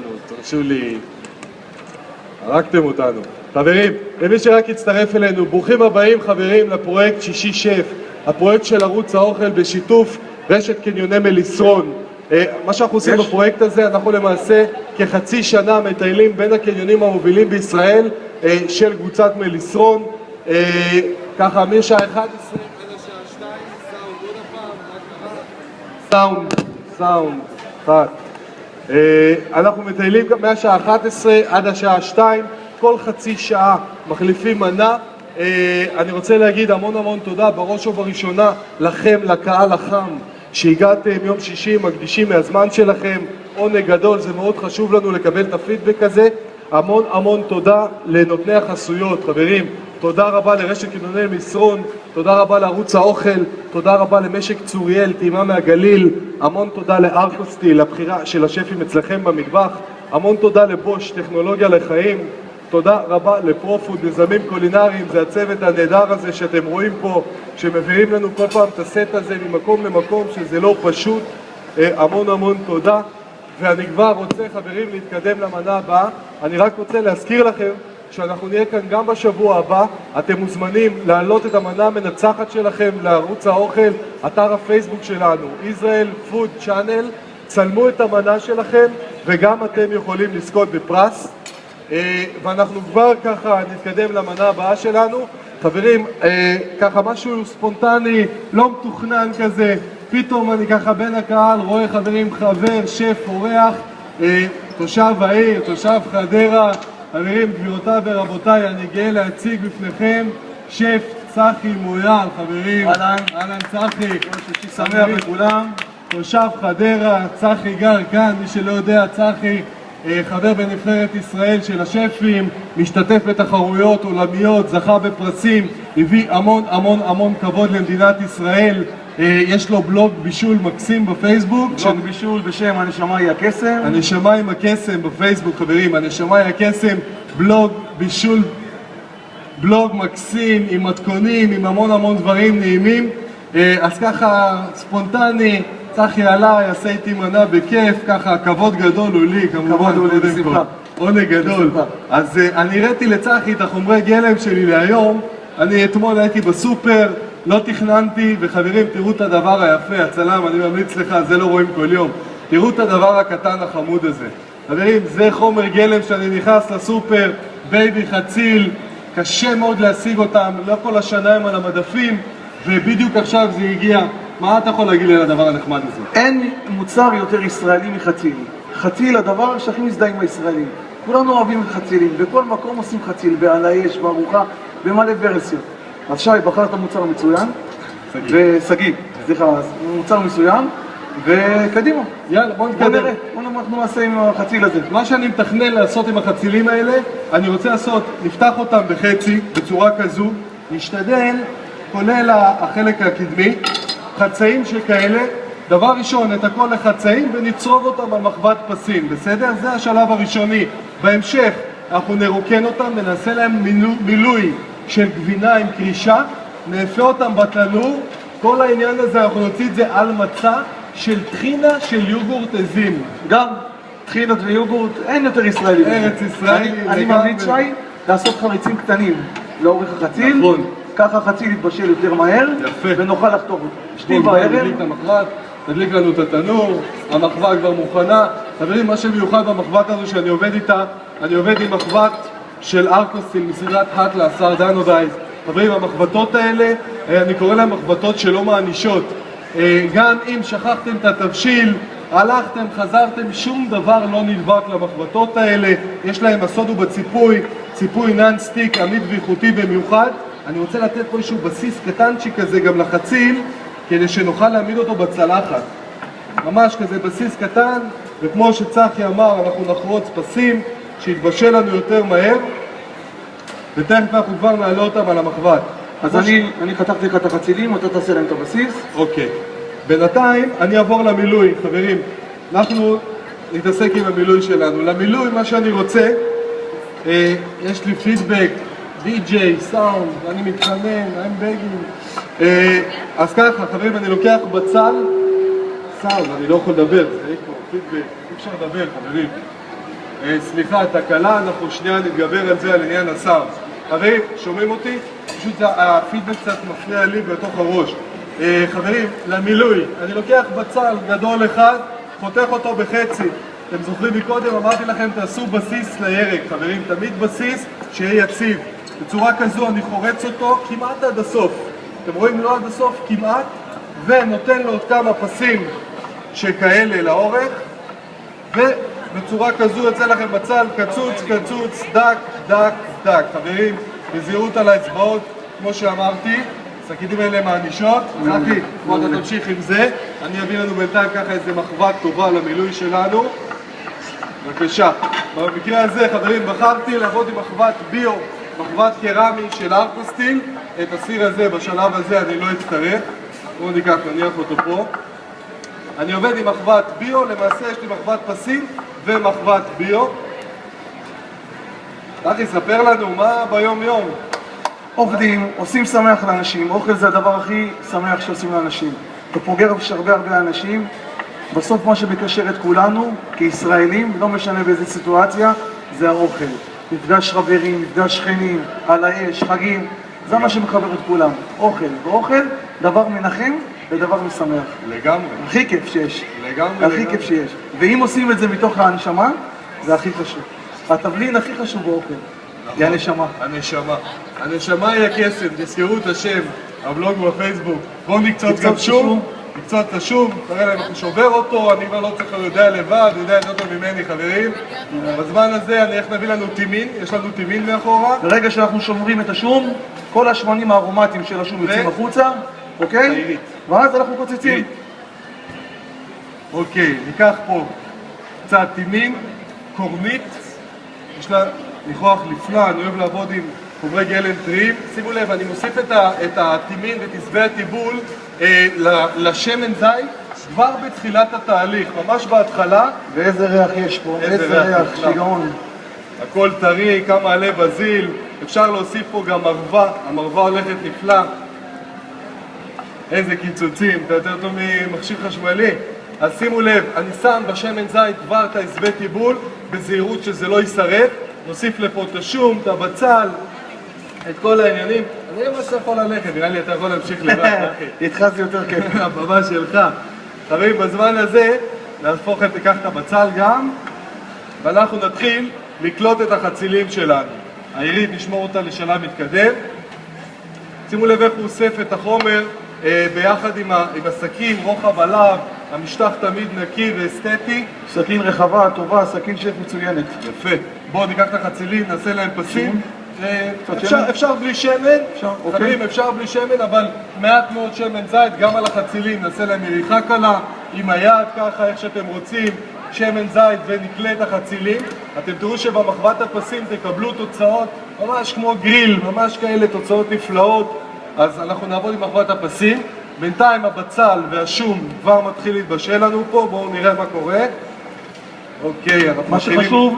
תרשו לי, הרגתם אותנו. חברים, למי שרק הצטרף אלינו, ברוכים הבאים חברים לפרויקט שישי שף, הפרויקט של ערוץ האוכל בשיתוף רשת קניוני מליסרון. מה שאנחנו עושים בפרויקט הזה, אנחנו למעשה כחצי שנה מטיילים בין הקניונים המובילים בישראל של קבוצת מליסרון, ככה משעה 11 עד השעה 2, סאונד, אחת. אנחנו מטיילים מהשעה 11 עד השעה 2, כל חצי שעה מחליפים מנה. אני רוצה להגיד המון תודה בראש ובראשונה לכם, לקהל החם שהגעתם יום שישי, מקדישים מהזמן שלכם, עונג גדול, זה מאוד חשוב לנו לקבל את הפידבק הזה. המון תודה לנותני החסויות, חברים, תודה רבה לרשת קניוני מליסרון, תודה רבה לערוץ האוכל, תודה רבה למשק צוריאל, טעימה מהגליל, המון תודה לארקוסטיל, לבחירה של השפים אצלכם במטבח, המון תודה לבוש, טכנולוגיה לחיים, תודה רבה לפרופוד, מיזמים קולינריים, זה הצוות הנהדר הזה שאתם רואים פה, שמביאים לנו כל פעם את הסט הזה ממקום למקום, שזה לא פשוט. המון תודה. ואני כבר רוצה, חברים, להתקדם למנה הבאה. אני רק רוצה להזכיר לכם שאנחנו נהיה כאן גם בשבוע הבא. אתם מוזמנים להעלות את המנה המנצחת שלכם לערוץ האוכל, אתר הפייסבוק שלנו, Israel Food Channel. צלמו את המנה שלכם וגם אתם יכולים לזכות בפרס. ואנחנו כבר ככה נתקדם למנה הבאה שלנו. חברים, ככה משהו ספונטני, לא מתוכנן כזה, פתאום אני ככה בין הקהל רואה חברים, חבר, שף, אורח, תושב העיר, תושב חדרה. חברים, גבירותיי ורבותיי, אני גאה להציג בפניכם שף צחי מויאל. חברים, אהלן צחי, שישי שמח לכולם. תושב חדרה, צחי גר כאן, מי שלא יודע, צחי חבר בנבחרת ישראל של השפים, משתתף בתחרויות עולמיות, זכה בפרסים, הביא המון כבוד למדינת ישראל. יש לו בלוג בישול מקסים בפייסבוק, בלוג בישול בשם הנשמה היא הקסם. הנשמה היא הקסם בפייסבוק, חברים, הנשמה היא הקסם, בלוג בישול, בלוג מקסים עם מתכונים, עם המון דברים נעימים. אז ככה ספונטני, צחי עליי, עשה איתי מנה בכיף, ככה כבוד גדול הוא לי, כמובן, עונג גדול. אז אני הראיתי לצחי את החומרי גלם שלי להיום. אני אתמול הייתי בסופר, לא תכננתי, וחברים, תראו את הדבר היפה, הצלם, אני ממליץ לך, זה לא רואים כל יום. תראו את הדבר הקטן החמוד הזה. חברים, זה חומר גלם שאני נכנס לסופר, בייבי חציל, קשה מאוד להשיג אותם, לא כל השנה הם על המדפים, ובדיוק עכשיו זה הגיע. מה אתה יכול להגיד לי על הדבר הנחמד הזה? אין מוצר יותר ישראלי מחציל. חציל, הדבר שהכי מזדהה עם הישראלים. כולנו אוהבים חצילים, בכל מקום עושים חציל, בעל האש, בארוחה, במלא ורסיות. אז שי, בחרת מוצר מצוין, וסגי, סליחה, מוצר מצוין, וקדימה. יאללה, בוא נתקדם. בוא נראה, אנחנו נעשה עם החציל הזה. מה שאני מתכנן לעשות עם החצילים האלה, אני רוצה לעשות, נפתח אותם בחצי, בצורה כזו, נשתדל, כולל החלק הקדמי, חצאים שכאלה, דבר ראשון, את הכל לחצאים ונצרוב אותם על מחבת פסים, בסדר? זה השלב הראשוני. בהמשך, אנחנו נרוקן אותם ונעשה להם מילוי של גבינה עם קרישה, נאפה אותם בתנור. כל העניין הזה, אנחנו נוציא את זה על מצע של טחינה של יוגורט עזים. גם טחינות ויוגורט, אין יותר ישראלי. ארץ ישראלי. אני ממליץ שי לעשות חריצים קטנים לאורך החציל. נכון. ככה החציל יתבשל יותר מהר, יפה. ונוכל לחתוך אותו. שתי בערב. נדליק את המחבת, נדליק לנו את התנור, המחבת כבר מוכנה. חברים, מה שמיוחד במחבת הזו שאני עובד איתה, אני עובד עם מחבת של ארקוסטיל מסדרת האטלס, ארדנודייז. חברים, המחבטות האלה, אני קורא להן מחבטות שלא מענישות. גם אם שכחתם את התבשיל, הלכתם, חזרתם, שום דבר לא נדבק למחבטות האלה. יש להם הסוד הוא בציפוי, ציפוי נאן סטיק, עמיד ואיכותי במיוחד. אני רוצה לתת פה איזשהו בסיס קטנצ'יק כזה גם לחציל, כדי שנוכל להעמיד אותו בצלחת. ממש כזה בסיס קטן, וכמו שצחי אמר, אנחנו נחרוץ פסים, שיתבשל לנו יותר מהר, ותכף אנחנו כבר נעלה אותם על המחבת. אז אני חתכתי לך את החצילים, אתה תעשה להם את הבסיס. אוקיי. בינתיים אני אעבור למילוי, חברים. אנחנו נתעסק עם המילוי שלנו. למילוי, מה שאני רוצה, יש לי פידבק, די-ג'יי, סאונד, אני מתחנן, I'm begging. אז ככה, חברים, אני לוקח בצל, סאונד, אני לא יכול לדבר, זה פה, פידבק, אי אפשר לדבר, חברים. סליחה, תקלה, אנחנו שנייה נתגבר על זה, על עניין הסאונד. חברים, שומעים אותי? פשוט הפידבק קצת מפריע לי בתוך הראש. חברים, למילוי, אני לוקח בצל גדול אחד, חותך אותו בחצי. אתם זוכרים מקודם, אמרתי לכם, תעשו בסיס לירק, חברים, תמיד בסיס שיהיה יציב. בצורה כזו אני חורץ אותו כמעט עד הסוף. אתם רואים? לא עד הסוף, כמעט, ונותן לו עוד כמה פסים שכאלה לאורך, ובצורה כזו יוצא לכם בצל קצוץ, קצוץ, דק, דק, דק. חברים, בזהירות על האצבעות, כמו שאמרתי, הסכינים האלה מענישות. זכי, בוא אתה תמשיך עם זה. אני אביא לנו בינתיים ככה איזה מחווה טובה למילוי שלנו. בבקשה. במקרה הזה, חברים, בחרתי לעבוד עם מחוות ביו, מחוות קרמי של ארקוסטיל. את הסיר הזה, בשלב הזה, אני לא אצטרך. בואו ניקח, נניח אותו פה. אני עובד עם מחוות ביו, למעשה יש לי מחוות פסים ומחוות ביו. אחי, ספר לנו מה ביום יום. עובדים, עושים שמח לאנשים, אוכל זה הדבר הכי שמח שעושים לאנשים. אתה פוגש הרבה אנשים, בסוף מה שמקשר את כולנו כישראלים, לא משנה באיזה סיטואציה, זה האוכל. מפגש חברים, מפגש שכנים, על האש, חגים, זה מה שמחבר את כולם. אוכל, ואוכל דבר מנחם ודבר משמח. לגמרי. הכי כיף שיש. לגמרי. הכי כיף שיש. ואם עושים את זה מתוך הנשמה, זה הכי חשוב. התבלין הכי חשוב באוכל. היא הנשמה. הנשמה. הנשמה היא הקסם, תזכרו את השם, הבלוג בפייסבוק. בואו נקצות גם שום, נקצות את השום, תראה להם איך שובר אותו, אני כבר לא צריך יודע לבד, יודע יותר טוב ממני חברים. בזמן הזה אני איך נביא לנו טימין, יש לנו טימין מאחורה. ברגע שאנחנו שומרים את השום, כל השמנים הארומטיים של השום יוצאים החוצה, אוקיי? ואז אנחנו קוצצים. אוקיי, ניקח פה קצת טימין, קורנית, יש לה ניחוח נפלא, אני אוהב לעבוד עם חומרי גלם טריים. שימו לב, אני מוסיף את הטימין ואת עשבי הטיבול לשמן זית כבר בתחילת התהליך, ממש בהתחלה. ואיזה ריח יש פה, איזה ריח, שיגעון. הכל טרי, כמה עלי בזיל, אפשר להוסיף פה גם מרווה, המרווה הולכת נפלא. איזה קיצוצים, אתה יותר טוב ממכשיר חשמלי. אז שימו לב, אני שם בשמן זית כבר את העשבי טיבול, בזהירות שזה לא יישרף. נוסיף לפה את השום, את הבצל, את כל העניינים. אני ממש יכול ללכת, נראה לי אתה יכול להמשיך לבד, אחי. איתך זה יותר כיף. הבמה שלך. חברים, בזמן הזה, נהפוך תיקח את הבצל גם, ואנחנו נתחיל לקלוט את החצילים שלנו. העירית נשמור אותה לשלב מתקדם. שימו לב איך הוא אוסף את החומר ביחד עם הסכין, רוחב עליו, המשטח תמיד נקי ואסתטי. סכין רחבה, טובה, סכין שף מצוינת. יפה. בואו ניקח את החצילים, נעשה להם פסים. אפשר בלי שמן, חברים, אפשר בלי שמן, אבל מעט מאוד שמן זית, גם על החצילים נעשה להם מריחה קלה, עם היד ככה, איך שאתם רוצים, שמן זית ונקלה את החצילים. אתם תראו שבמחוות הפסים תקבלו תוצאות ממש כמו גריל, ממש כאלה תוצאות נפלאות. אז אנחנו נעבוד עם מחוות הפסים. בינתיים הבצל והשום כבר מתחיל להתבשל לנו פה, בואו נראה מה קורה. אוקיי, אנחנו מה שחשוב